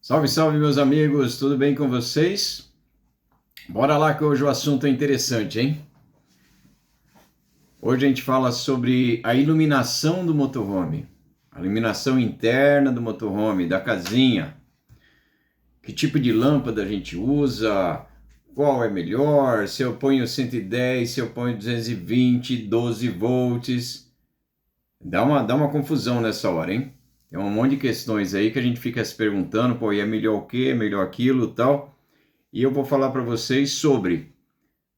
Salve, salve, meus amigos, tudo bem com vocês? Bora lá que hoje o assunto é interessante, hein? Hoje a gente fala sobre a iluminação do motorhome, a iluminação interna do motorhome, da casinha. Que tipo de lâmpada a gente usa, qual é melhor, se eu ponho 110, se eu ponho 220, 12 volts. Dá uma confusão nessa hora, hein? Tem um monte de questões aí que a gente fica se perguntando, pô, e é melhor o quê, é melhor aquilo e tal. E eu vou falar para vocês sobre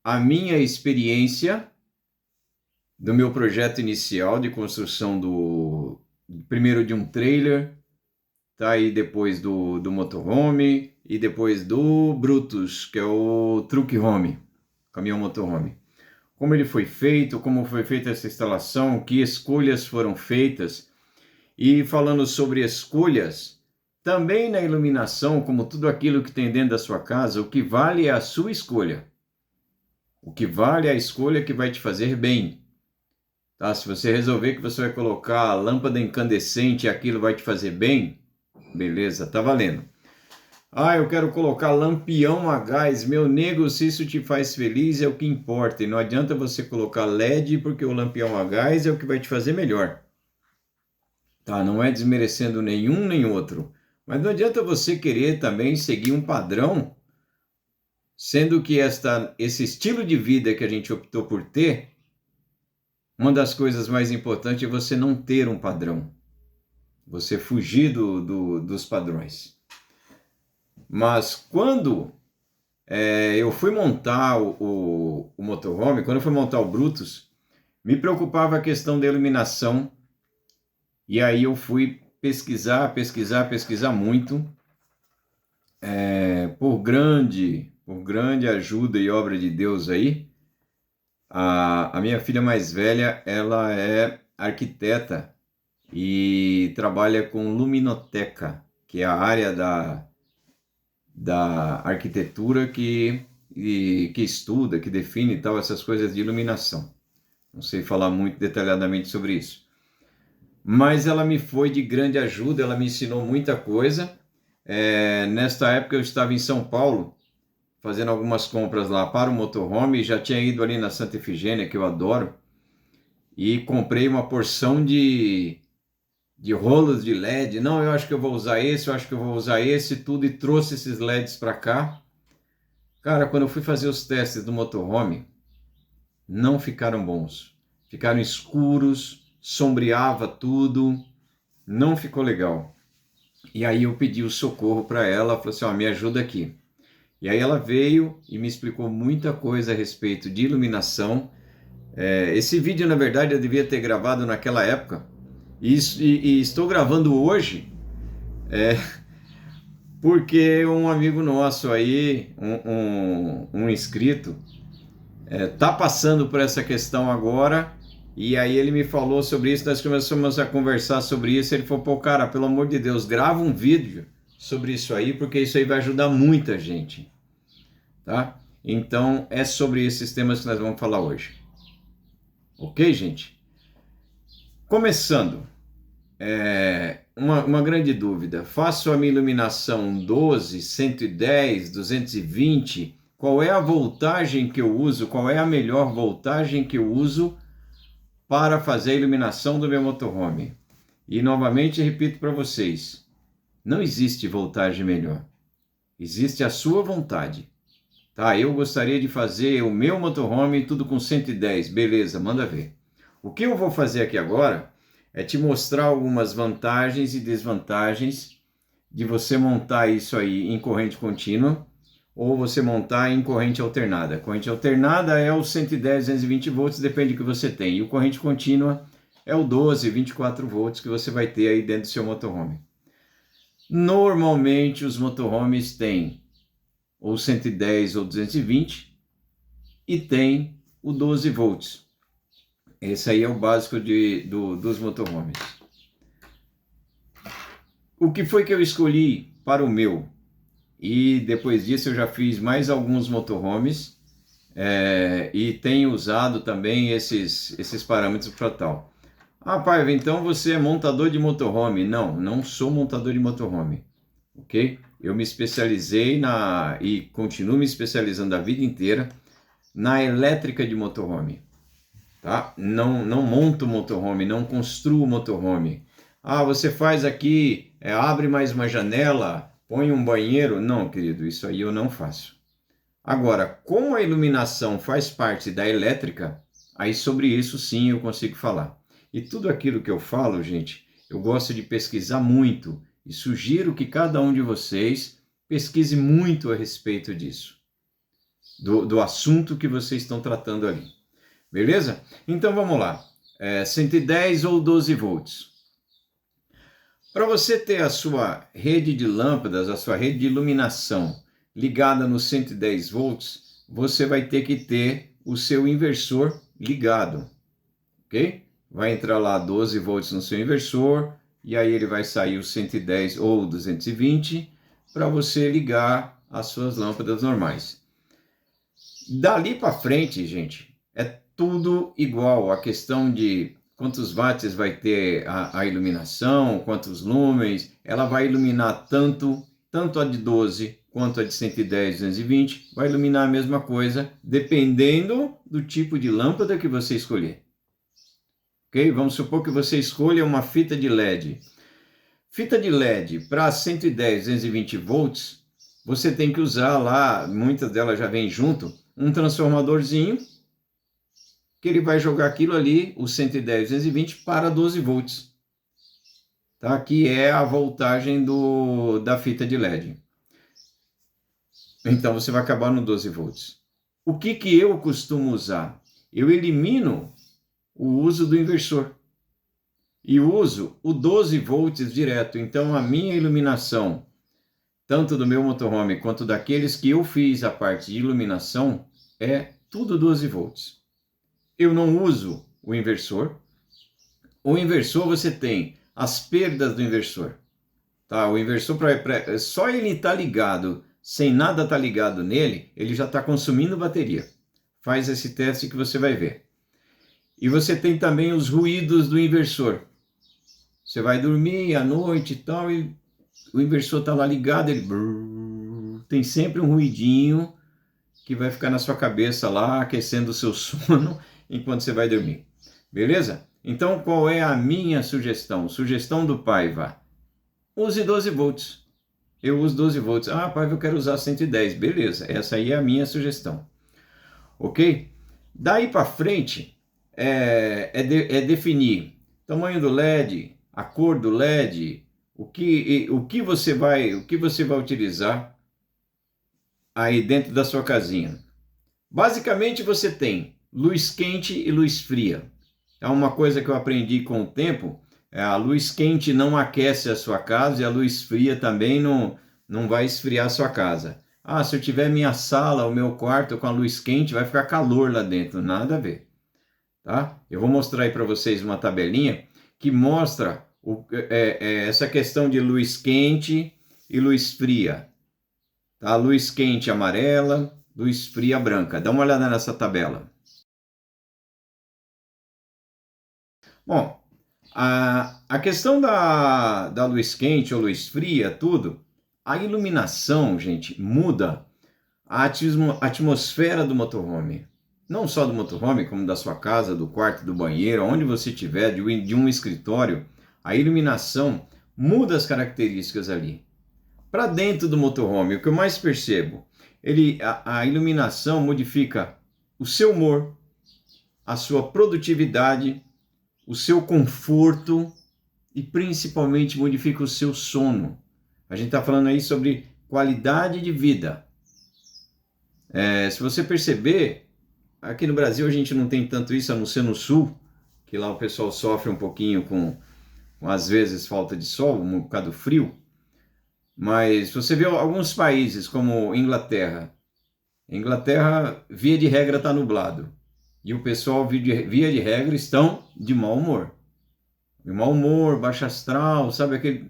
a minha experiência do meu projeto inicial de construção primeiro de um trailer, tá? E depois do motorhome e depois do Brutus, que é o truck home, caminhão motorhome. Como ele foi feito, como foi feita essa instalação, que escolhas foram feitas. E falando sobre escolhas, também na iluminação, como tudo aquilo que tem dentro da sua casa, o que vale é a sua escolha. O que vale é a escolha que vai te fazer bem. Tá? Se você resolver que você vai colocar a lâmpada incandescente e aquilo vai te fazer bem, beleza, tá valendo. Ah, eu quero colocar lampião a gás. Meu nego, se isso te faz feliz é o que importa. E não adianta você colocar LED, porque o lampião a gás é o que vai te fazer melhor. Tá? Não é desmerecendo nenhum nem outro. Mas não adianta você querer também seguir um padrão, sendo que esse estilo de vida que a gente optou por ter, uma das coisas mais importantes é você não ter um padrão. Você fugir dos padrões. Mas quando eu fui montar o motorhome, quando eu fui montar o Brutus, me preocupava a questão da iluminação. E aí eu fui pesquisar muito. Por grande ajuda e obra de Deus aí, a minha filha mais velha, ela é arquiteta e trabalha com luminoteca, que é a área da arquitetura que estuda, que define tal, essas coisas de iluminação. Não sei falar muito detalhadamente sobre isso. Mas ela me foi de grande ajuda, ela me ensinou muita coisa. Nesta época eu estava em São Paulo, fazendo algumas compras lá para o motorhome, já tinha ido ali na Santa Efigênia, que eu adoro, e comprei uma porção de rolos de LED. Não, eu acho que eu vou usar esse, eu acho que eu vou usar esse, tudo, e trouxe esses LEDs para cá. Cara, quando eu fui fazer os testes do motorhome, não ficaram bons. Ficaram escuros, sombreava tudo, não ficou legal. E aí eu pedi o socorro para ela, falei assim, me ajuda aqui. E aí ela veio e me explicou muita coisa a respeito de iluminação. Esse vídeo, na verdade, eu devia ter gravado naquela época. E estou gravando hoje, porque um amigo nosso aí, um inscrito, tá passando por essa questão agora. E aí ele me falou sobre isso, nós começamos a conversar sobre isso. Ele falou, pô, cara, pelo amor de Deus, grava um vídeo sobre isso aí, porque isso aí vai ajudar muita gente. Tá? Então, é sobre esses temas que nós vamos falar hoje. Ok, gente? Começando, uma grande dúvida. Faço a minha iluminação 12, 110, 220. Qual é a voltagem que eu uso? Qual é a melhor voltagem que eu uso para fazer a iluminação do meu motorhome? E, novamente, repito para vocês, não existe voltagem melhor. Existe a sua vontade. Tá, eu gostaria de fazer o meu motorhome tudo com 110, beleza, manda ver. O que eu vou fazer aqui agora é te mostrar algumas vantagens e desvantagens de você montar isso aí em corrente contínua ou você montar em corrente alternada. Corrente alternada é o 110, 220 volts, depende do que você tem. E o corrente contínua é o 12, 24 volts que você vai ter aí dentro do seu motorhome. Normalmente os motorhomes têm ou 110 ou 220, e tem o 12 volts. Esse aí é o básico dos motorhomes. O que foi que eu escolhi para o meu? E depois disso eu já fiz mais alguns motorhomes e tenho usado também esses parâmetros para tal. Ah, Paiva, então você é montador de motorhome? Não, não sou montador de motorhome, ok? eu me especializei e continuo me especializando a vida inteira na elétrica de motorhome. Tá? Não monto motorhome, não construo motorhome. Ah, você faz aqui, abre mais uma janela, põe um banheiro. Não, querido, isso aí eu não faço. Agora, como a iluminação faz parte da elétrica, aí sobre isso sim eu consigo falar. E tudo aquilo que eu falo, gente, eu gosto de pesquisar muito e sugiro que cada um de vocês pesquise muito a respeito disso, do assunto que vocês estão tratando ali. Beleza? Então vamos lá. 110 ou 12 volts. Para você ter a sua rede de lâmpadas, a sua rede de iluminação ligada nos 110 volts, você vai ter que ter o seu inversor ligado, ok? Vai entrar lá 12 volts no seu inversor e aí ele vai sair os 110 ou 220 para você ligar as suas lâmpadas normais. Dali para frente, gente, é tudo igual. A questão de quantos watts vai ter a iluminação, quantos lumens, ela vai iluminar tanto a de 12 quanto a de 110, 220, vai iluminar a mesma coisa, dependendo do tipo de lâmpada que você escolher. Ok? Vamos supor que você escolha uma fita de LED. Fita de LED para 110, 220 volts, você tem que usar lá, muitas delas já vêm junto, um transformadorzinho, que ele vai jogar aquilo ali, o 110, 220, para 12 volts. Tá? Que é a voltagem da fita de LED. Então você vai acabar no 12 volts. O que eu costumo usar? Eu elimino o uso do inversor e uso o 12 volts direto. Então a minha iluminação, tanto do meu motorhome quanto daqueles que eu fiz a parte de iluminação, é tudo 12 volts. Eu não uso o inversor. O inversor você tem as perdas do inversor. Tá? O inversor, só ele estar ligado, sem nada estar ligado nele, ele já está consumindo bateria. Faz esse teste que você vai ver. E você tem também os ruídos do inversor. Você vai dormir à noite e tal, e o inversor está lá ligado, ele tem sempre um ruidinho que vai ficar na sua cabeça lá, aquecendo o seu sono enquanto você vai dormir. Beleza? Então, qual é a minha sugestão? Sugestão do Paiva. Use 12 volts. Eu uso 12 volts. Ah, Paiva, eu quero usar 110. Beleza, essa aí é a minha sugestão. Ok? Daí para frente, é definir tamanho do LED, a cor do LED, o que você vai utilizar aí dentro da sua casinha. Basicamente você tem luz quente e luz fria. É uma coisa que eu aprendi com o tempo, a luz quente não aquece a sua casa e a luz fria também não vai esfriar a sua casa. Ah, se eu tiver minha sala, o meu quarto com a luz quente, vai ficar calor lá dentro. Nada a ver. Tá? Eu vou mostrar aí para vocês uma tabelinha que mostra essa questão de luz quente e luz fria. Tá? Luz quente amarela, luz fria branca. Dá uma olhada nessa tabela. Bom, a questão da luz quente ou luz fria, tudo, a iluminação, gente, muda a atmosfera do motorhome. Não só do motorhome, como da sua casa, do quarto, do banheiro, onde você estiver, de um escritório, a iluminação muda as características ali. Para dentro do motorhome, o que eu mais percebo, a iluminação modifica o seu humor, a sua produtividade, o seu conforto e principalmente modifica o seu sono. A gente está falando aí sobre qualidade de vida. Se você perceber, aqui no Brasil a gente não tem tanto isso, a não ser no sul, que lá o pessoal sofre um pouquinho com às vezes falta de sol, um bocado frio. Mas você vê alguns países como Inglaterra, via de regra está nublado. E o pessoal, via de regra, estão de mau humor. De mau humor, baixo astral, sabe aquele...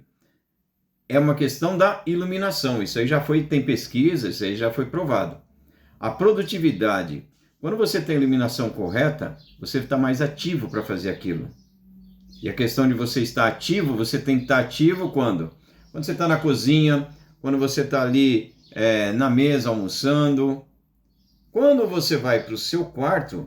É uma questão da iluminação. Isso aí tem pesquisa, isso aí já foi provado. A produtividade. Quando você tem a iluminação correta, você está mais ativo para fazer aquilo. E a questão de você estar ativo, você tem que estar ativo quando? Quando você está na cozinha, quando você está ali na mesa almoçando. Quando você vai para o seu quarto,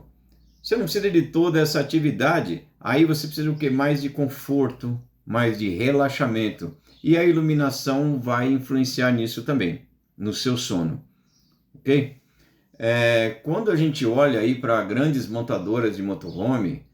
você não precisa de toda essa atividade. Aí você precisa do quê? Mais de conforto, mais de relaxamento. E a iluminação vai influenciar nisso também, no seu sono. Ok? Quando a gente olha aí para grandes montadoras de motorhome,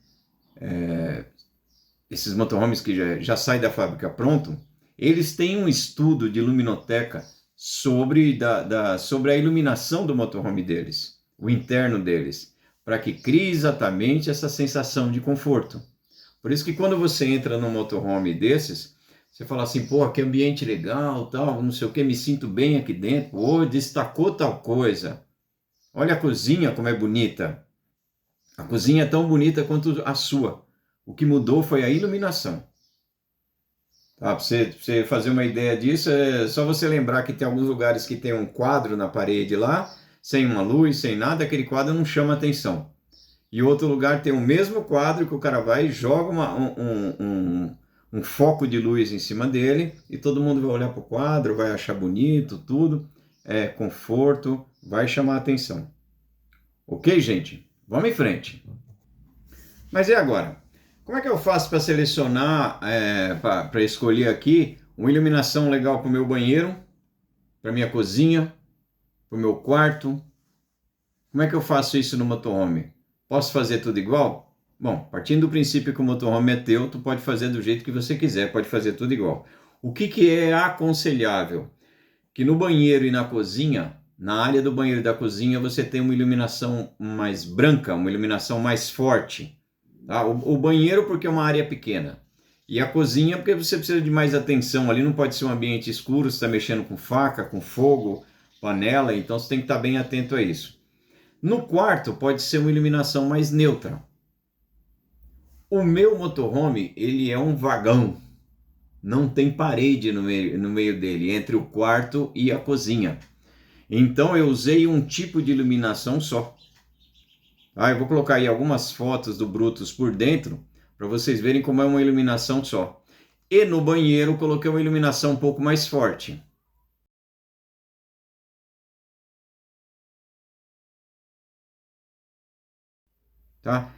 esses motorhomes que já saem da fábrica pronto, eles têm um estudo de luminoteca sobre a iluminação do motorhome deles, o interno deles, para que crie exatamente essa sensação de conforto. Por isso que quando você entra num motorhome desses, você fala assim, pô, que ambiente legal, tal, não sei o que, me sinto bem aqui dentro, pô, destacou tal coisa. Olha a cozinha como é bonita. A cozinha é tão bonita quanto a sua. O que mudou foi a iluminação. Tá? Para você fazer uma ideia disso, é só você lembrar que tem alguns lugares que tem um quadro na parede lá, sem uma luz, sem nada, aquele quadro não chama atenção. E outro lugar tem o mesmo quadro que o cara vai e joga um foco de luz em cima dele e todo mundo vai olhar para o quadro, vai achar bonito, tudo, conforto, vai chamar atenção. Ok, gente? Vamos em frente. Mas e agora? Como é que eu faço para selecionar, para escolher aqui uma iluminação legal para o meu banheiro, para minha cozinha, para o meu quarto? Como é que eu faço isso no motorhome? Posso fazer tudo igual? Bom, partindo do princípio que o motorhome é teu, tu pode fazer do jeito que você quiser, pode fazer tudo igual. O que é aconselhável? Que no banheiro e na cozinha, na área do banheiro e da cozinha, você tem uma iluminação mais branca, uma iluminação mais forte. Tá? O banheiro porque é uma área pequena. E a cozinha porque você precisa de mais atenção. Ali não pode ser um ambiente escuro, você está mexendo com faca, com fogo, panela, então você tem que estar bem atento a isso. No quarto pode ser uma iluminação mais neutra. O meu motorhome, ele é um vagão. Não tem parede no meio dele, entre o quarto e a cozinha. Então eu usei um tipo de iluminação só. Eu vou colocar aí algumas fotos do Brutus por dentro, para vocês verem como é uma iluminação só. E no banheiro coloquei uma iluminação um pouco mais forte. Tá?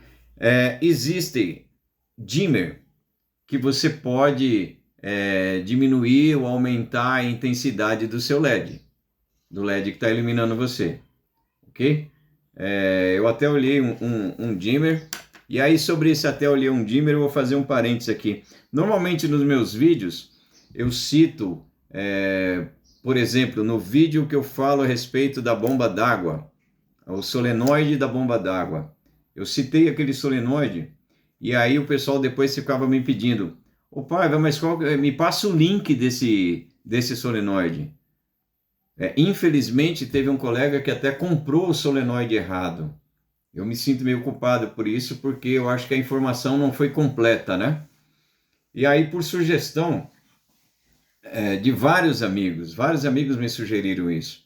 Existe dimmer que você pode diminuir ou aumentar a intensidade do seu LED, do LED que está iluminando você, ok? Eu até olhei um dimmer, e aí sobre esse até olhei um dimmer eu vou fazer um parênteses aqui. Normalmente nos meus vídeos eu cito, por exemplo, no vídeo que eu falo a respeito da bomba d'água, o solenoide da bomba d'água, eu citei aquele solenoide, e aí o pessoal depois ficava me pedindo, ô Paiva, mas me passa o link desse solenoide. Infelizmente teve um colega que até comprou o solenoide errado. Eu me sinto meio culpado por isso, porque eu acho que a informação não foi completa, né? E aí, por sugestão de vários amigos me sugeriram isso.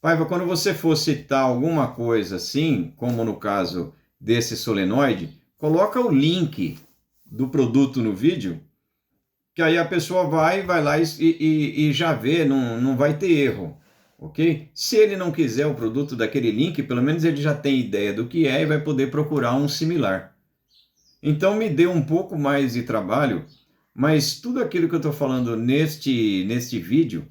Paiva, quando você for citar alguma coisa assim, como no caso desse solenoide, coloca o link do produto no vídeo, que aí a pessoa vai lá e já vê, não vai ter erro, ok? Se ele não quiser o produto daquele link, pelo menos ele já tem ideia do que é e vai poder procurar um similar. Então me deu um pouco mais de trabalho, mas tudo aquilo que eu estou falando neste vídeo,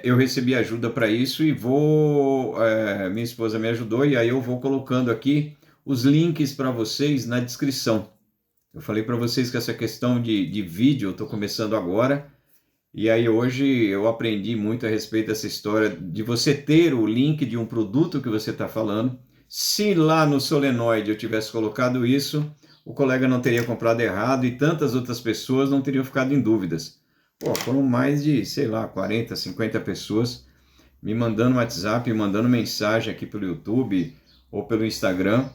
eu recebi ajuda para isso e minha esposa me ajudou e aí eu vou colocando aqui os links para vocês na descrição. Eu falei para vocês que essa questão de vídeo eu estou começando agora, e aí hoje eu aprendi muito a respeito dessa história de você ter o link de um produto que você está falando. Se lá no solenoide eu tivesse colocado isso, o colega não teria comprado errado e tantas outras pessoas não teriam ficado em dúvidas. Pô, foram mais de, 40, 50 pessoas me mandando WhatsApp, me mandando mensagem aqui pelo YouTube ou pelo Instagram,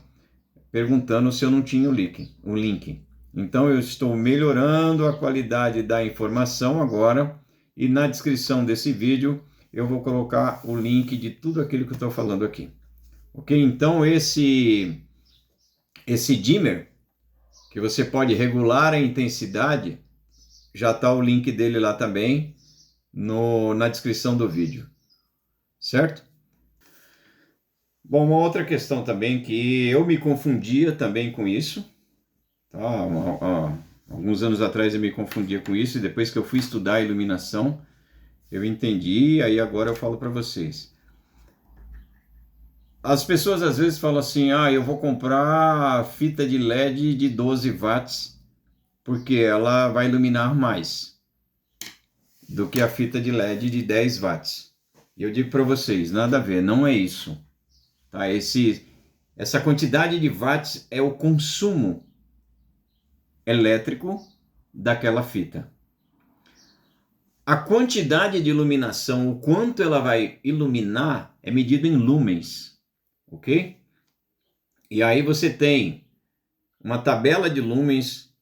perguntando se eu não tinha o link. Então eu estou melhorando a qualidade da informação agora e na descrição desse vídeo eu vou colocar o link de tudo aquilo que eu estou falando aqui. Ok? Então esse dimmer, que você pode regular a intensidade, já está o link dele lá também. na descrição do vídeo, certo? Bom, uma outra questão também que eu me confundia também com isso, tá? Alguns anos atrás eu me confundia com isso, e depois que eu fui estudar iluminação, eu entendi, e aí agora eu falo para vocês. As pessoas às vezes falam assim, eu vou comprar fita de LED de 12 watts, porque ela vai iluminar mais do que a fita de LED de 10 watts. E eu digo para vocês, nada a ver, não é isso. Tá? Essa quantidade de watts é o consumo elétrico daquela fita. A quantidade de iluminação, o quanto ela vai iluminar, é medido em lumens, ok? E aí você tem uma tabela de lumens,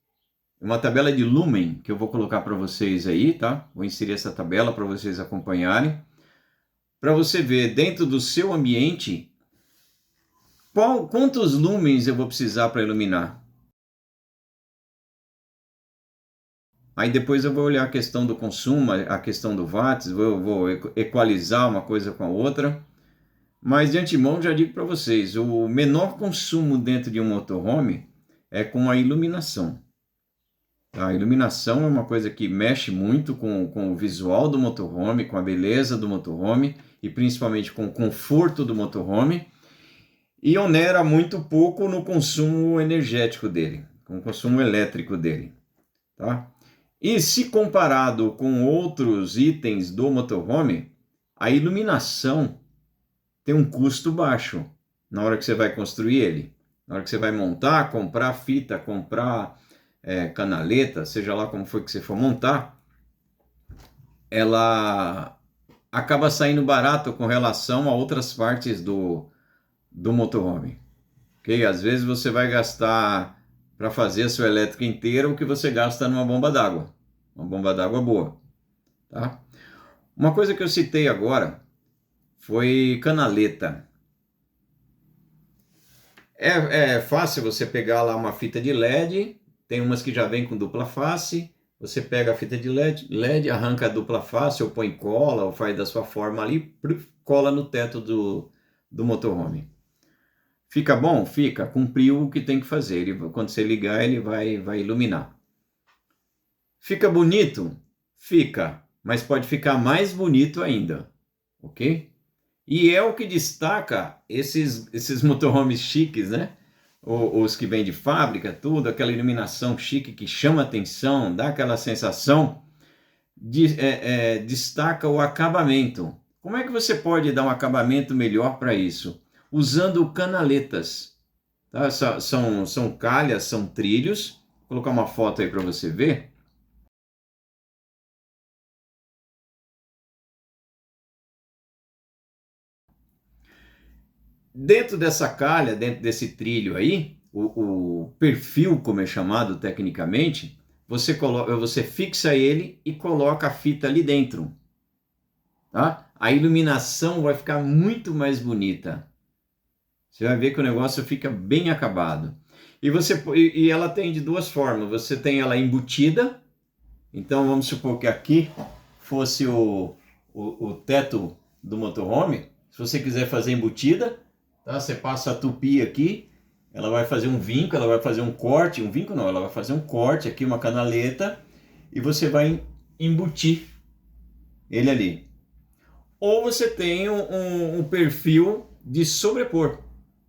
uma tabela de lumen que eu vou colocar para vocês aí, tá? Vou inserir essa tabela para vocês acompanharem, para você ver dentro do seu ambiente quantos lumens eu vou precisar para iluminar. Aí depois eu vou olhar a questão do consumo, a questão do watts, vou equalizar uma coisa com a outra. Mas de antemão já digo para vocês, o menor consumo dentro de um motorhome é com a iluminação. A iluminação é uma coisa que mexe muito com o visual do motorhome, com a beleza do motorhome e principalmente com o conforto do motorhome, e onera muito pouco no consumo energético dele, com o consumo elétrico dele, tá? E se comparado com outros itens do motorhome, a iluminação tem um custo baixo na hora que você vai construir ele. Na hora que você vai montar, comprar fita, comprar canaleta, seja lá como foi que você for montar, ela acaba saindo barato com relação a outras partes do motorhome. Okay? Às vezes você vai gastar para fazer a sua elétrica inteira o que você gasta numa bomba d'água. Uma bomba d'água boa. Tá? Uma coisa que eu citei agora foi canaleta. É fácil você pegar lá uma fita de LED, tem umas que já vem com dupla face, você pega a fita de LED, arranca a dupla face, ou põe cola, ou faz da sua forma ali, cola no teto do motorhome. Fica bom? Fica. Cumpriu o que tem que fazer. Quando você ligar, ele vai iluminar. Fica bonito? Fica. Mas pode ficar mais bonito ainda. Ok? E é o que destaca esses motorhomes chiques, né? Os que vêm de fábrica, tudo, aquela iluminação chique que chama atenção, dá aquela sensação, destaca o acabamento. Como é que você pode dar um acabamento melhor para isso? Usando canaletas. Tá? São calhas, são trilhos. Vou colocar uma foto aí para você ver. Dentro dessa calha, dentro desse trilho aí, o perfil, como é chamado tecnicamente, você fixa ele e coloca a fita ali dentro. Tá? A iluminação vai ficar muito mais bonita. Você vai ver que o negócio fica bem acabado. E ela tem de duas formas. Você tem ela embutida. Então vamos supor que aqui fosse o teto do motorhome. Se você quiser fazer embutida, tá? Você passa a tupi aqui, ela vai fazer um vinco, ela vai fazer um corte, um vinco não, ela vai fazer um corte aqui, uma canaleta, e você vai embutir ele ali. Ou você tem um perfil de sobrepor.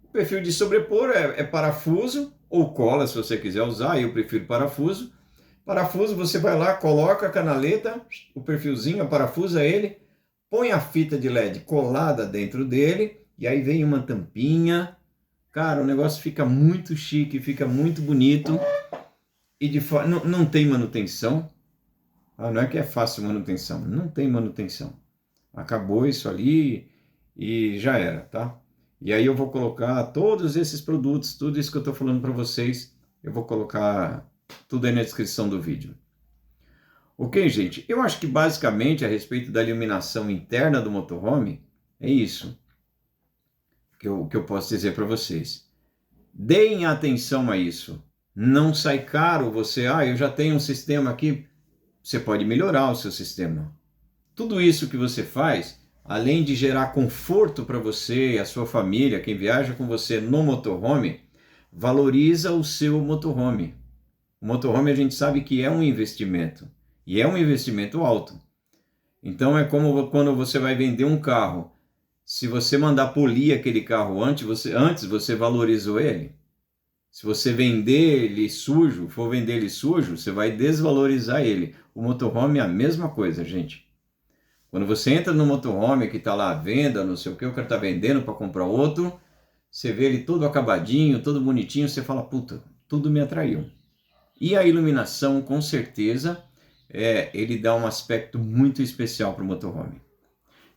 O perfil de sobrepor é parafuso ou cola, se você quiser usar, eu prefiro parafuso. Parafuso, você vai lá, coloca a canaleta, o perfilzinho, parafusa ele, põe a fita de LED colada dentro dele, e aí vem uma tampinha. Cara, o negócio fica muito chique, fica muito bonito, e não tem manutenção. Não é que é fácil manutenção, não tem manutenção. Acabou isso ali e já era, tá? E aí eu vou colocar todos esses produtos, tudo isso que eu estou falando para vocês, eu vou colocar tudo aí na descrição do vídeo. Ok, gente? Eu acho que basicamente a respeito da iluminação interna do motorhome, é isso que eu posso dizer para vocês. Deem atenção a isso. Não sai caro você, eu já tenho um sistema aqui. Você pode melhorar o seu sistema. Tudo isso que você faz, além de gerar conforto para você e a sua família, quem viaja com você no motorhome, valoriza o seu motorhome. O motorhome a gente sabe que é um investimento, e é um investimento alto. Então é como quando você vai vender um carro. Se você mandar polir aquele carro antes você valorizou ele. Se você vender ele sujo, for vender ele sujo, você vai desvalorizar ele. O motorhome é a mesma coisa, gente. Quando você entra no motorhome que está lá à venda, não sei o que, o cara está vendendo para comprar outro, você vê ele todo acabadinho, todo bonitinho, você fala, puta, tudo me atraiu. E a iluminação, com certeza, ele dá um aspecto muito especial para o motorhome.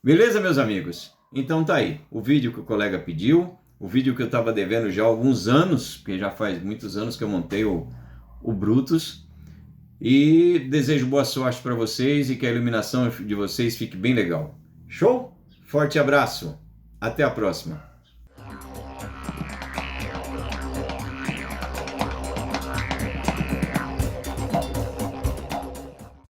Beleza, meus amigos? Então tá aí, o vídeo que o colega pediu, o vídeo que eu estava devendo já há alguns anos, porque já faz muitos anos que eu montei o Brutus, e desejo boa sorte para vocês e que a iluminação de vocês fique bem legal. Show? Forte abraço, até a próxima.